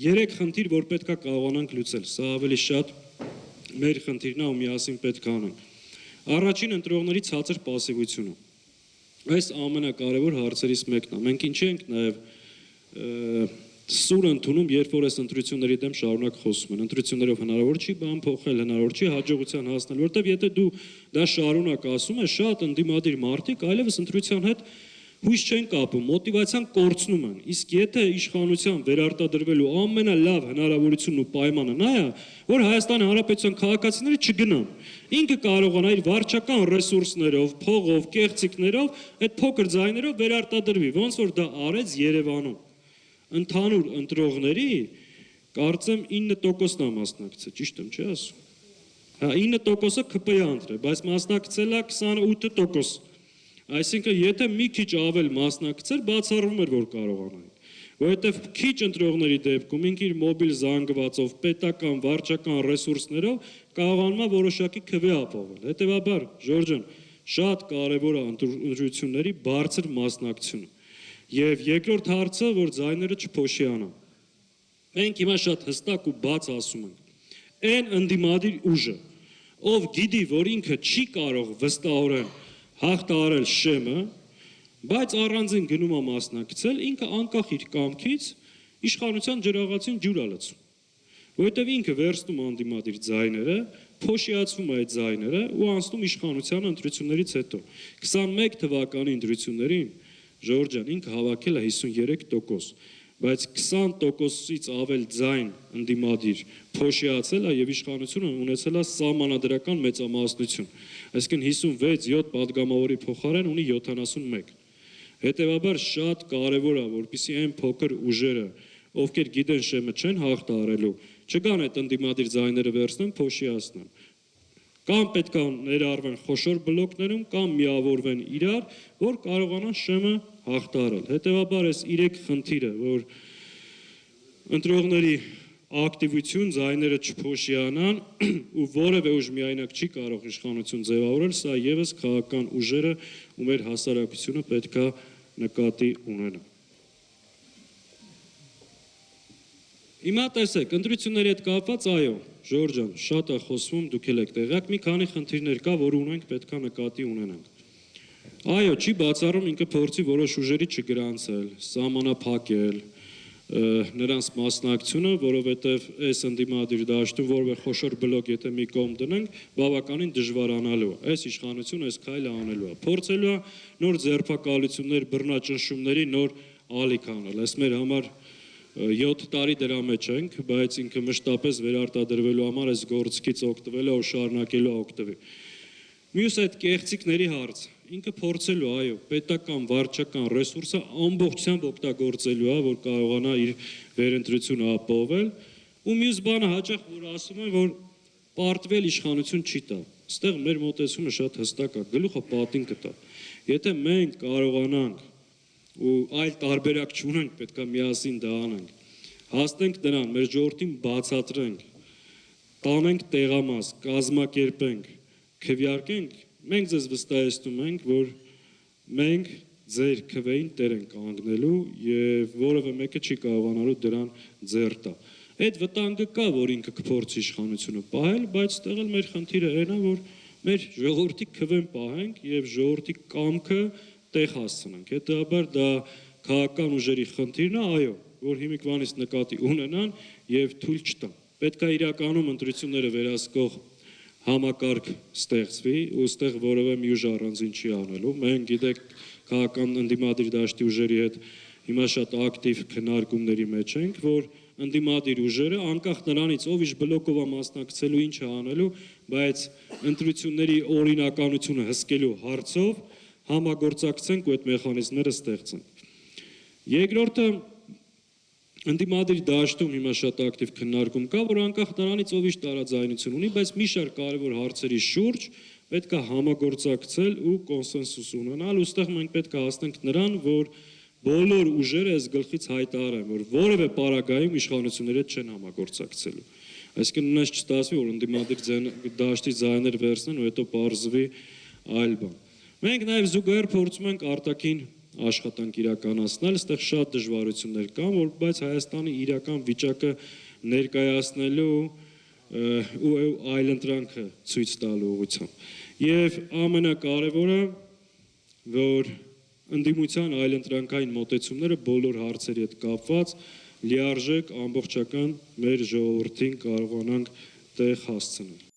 Երեք խնդիր, որ պետք է կարողանանք լուծել, սա ավելի շատ մեր խնդիրն է ու միասին պետք է անենք։ Առաջին ընտրողների ցածր պասիվությունը։ Այս ամենակարևոր հարցերից մեկն է։ Մենք ինչի ենք նաև սուր ընդունում, երբ որ այս ընտրությունների դեմ շարունակ խոսում են։ Ընտրություններով հնարավոր չի բան փոխել, հնարավոր չի հաջողության հասնել, որտեվ եթե դու դա շարունակ ասում ես, շատ ընդդիմադիր մարդիկ այլևս ընտրության հետ հույս չեն կապում, մոտիվացիան կորցնում են։ Իսկ եթե իշխանության վերարտադրվելու ամենալավ հնարավորությունն ու պայմանը նա է, որ Հայաստանի Հանրապետության քաղաքացիները չգնան։ Ինքը կարողանա իր վարչական ռեսուրսներով, փողով, կեղծիքներով, այդ փոքր ձայներով վերարտադրվի, ոնց որ դա արեց Երևանում։ Ընդհանուր ընտրողների կարծեմ 9%-ն է մասնակցել, ճիշտ եմ, չի ասում։ Հա 9%-ը ԿՊ-ի ընտրել, բայց մասնակցել է 28%։ Այսինքն, եթե մի քիչ ավել մասնակցեր, բացառվում էր, որ կարողանային։ Որովհետև քիչ ընտրողների դեպքում ինքը իր մոբիլ զանգվածով, պետական, վարչական ռեսուրսներով կարողանում է որոշակի քվե ապահովել։ Հետևաբար, Ժորժ ջան, շատ կարևոր է ընտրությունների բարձր մասնակցությունը։ Եվ երկրորդ հարցը, որ ձայները չփոշիանան։ Մենք հիմա շատ հստակ ու բաց ասում ենք։ Այն ընդդիմադիր ուժը, ով գիտի, որ ինքը չի կարող վստահորեն հաղթահարել շեմը, բայց առանձին գնում է մասնակցել, ինքը անկախ իր կամքից իշխանության ջրաղացին ջուր է լցում։ Որովհետև ինքը վերցնում անդիմադիր ձայները, փոշիացվում է այդ ձայները ու անցնում իշխանության ընտրություններից հետո։ 21 թվականի ընտրություններին Ժորժ ջան, ինքը հավաքել է 53%, բայց 20%-ից ավել ձայն ընդդիմադիր փոշիացել է եւ իշխանությունը ունեցել է սահմանադրական մեծամասնություն։ Այսինքն 56-7 падգամավորի փոխարեն ունի 71։ Հետևաբար շատ կարևոր է, որպեսզի այն փոքր ուժերը, ովքեր գիտեն շեմը չեն հաղթահարելու, չգան այդ ընդդիմադիր ձայները վերցնեն, փոշիացնեն։ Կամ պետք է ներառվեն խոշոր բլոկներում, կամ միավորվեն իրար, որ կարողանան շեմը հաղթահարել։ Հետևաբար այս 3 խնդիրը, որ ընտրողների ակտիվություն, ձայները չփոշիանան ու որևէ ուժ միայնակ չի կարող իշխանություն ձևավորել, սա եւս քաղաքական ուժերը ու մեր հասարակությունը պետք է նկատի ունենա։ Հիմա տեսեք, ընտրությունների հետ կապված, այո, Ժորժ ջան, շատ է խոսվում, դուք էլ եք տեղյակ, մի քանի խնդիրներ կա, որ ունենք, պետք է նկատի ունենանք։ Այո, չի բացառում ինքը փորձի որոշ ուժերի չգրանցել, սահմանափակել նրանց մասնակցությունը, որովհետև այս ընդդիմադիր դաշտում որևէ խոշոր բլոկ եթե մի կողմ դնենք, բավականին դժվարանալու է։ Այս իշխանությունը այս քայլը անելու է։ Փորձելու է նոր ձերբակալություններ, բռնաճնշումների նոր ալիք անել։ Այս մեր համար 7 տարի դրա մեջ ենք, բայց ինքը մշտապես վերարտադրվելու համար այս գործիքից օգտվելու ու շարունակելու օգտվի։ Մյուս այդ կեղծիքների հարց, ինքը փորձելու, այո, պետական, վարչական ռեսուրսը ամբողջությամբ օգտագործելու է, որ կարողանա իր վերընտրությունը ապահովել, ու մյուս բանը հաճախ որ ասում են, որ պարտվել իշխանություն չի տա։ Այստեղ մեր մոտեցումը շատ հստակ է, գլուխը պատին կտա։ Եթե մենք կարողանանք ու այլ տարբերակ չունենք, պետք է միասին դա անենք։ Հասնենք նրան, մեր ժողովրդին բացատրենք, տանենք տեղամաս, կազմակերպենք, քվեարկենք, մենք ձեզ վստահեցնում ենք, որ մենք ձեր քվեին տեր ենք կանգնելու եւ որևէ մեկը չի կարողանալու դրան ձեռ տա։ Այդ վտանգը կա, որ ինքը կփորձի իշխանությունը պահել, բայց ստեղ էլ մեր խնդիրը այն է, որ մեր ժողովրդի քվեն պահենք եւ ժողովրդի կամքը տեղ հասցնենք։ Հետաբար դա քաղաքական ուժերի խնդիրն է, այո, որ հիմիկվանից նկատի ունենան եւ թույլ չտան։ Պետք է իրականում ընտրությունները վերահսկող համակարգ ստեղծվի ու ստեղ որևէ մի ուժ առանձին չի անելու։ Մենք գիտեք քաղաքական ընդդիմադիր դաշտի ուժերի հետ հիմա շատ ակտիվ քննարկումների մեջ ենք, որ ընդդիմադիր ուժերը անկախ նրանից ով իշ բլոկով է մասնակցելու, ինչ է անելու, բայց ընտրությունների օրինականությունը հսկելու հարցով համագործակցենք ու այդ մեխանիզմները ստեղծենք։ Երկրորդը ընդդիմադիր դաշտում հիմա շատ ակտիվ քննարկում կա, որ անկախ նրանից ով ինչ տարաձայնություն ունի, բայց մի շարք կարևոր հարցերի շուրջ պետք է համագործակցել ու կոնսենսուս ունենալ, ու ստեղ մենք պետք է հասնենք նրան, որ բոլոր ուժերը այս գլխից հայտարարեն, որ որևէ պարագայում իշխանությունները չեն համագործակցելու։ Այսինքն ունես չստացվի, որ ընդդիմադիր դաշտի ձայներ վերցնեն ու հետո պարզվի այլ բան։ Մենք նաև զուգահեռ փորձում ենք արտաքին աշխատանք իրականացնել, այստեղ շատ դժվարություններ կան, բայց Հայաստանի իրական վիճակը ներկայացնելու ու այլընտրանքը ցույց տալու ուղղությամբ։ Եվ ամենակարևորը, որ ընդդիմության այլընտրանքային մոտեցումները բոլոր հարցերի հետ կապված լիարժեք ամբողջական մեր ժողովրդին կարողանանք տեղ հասցնել։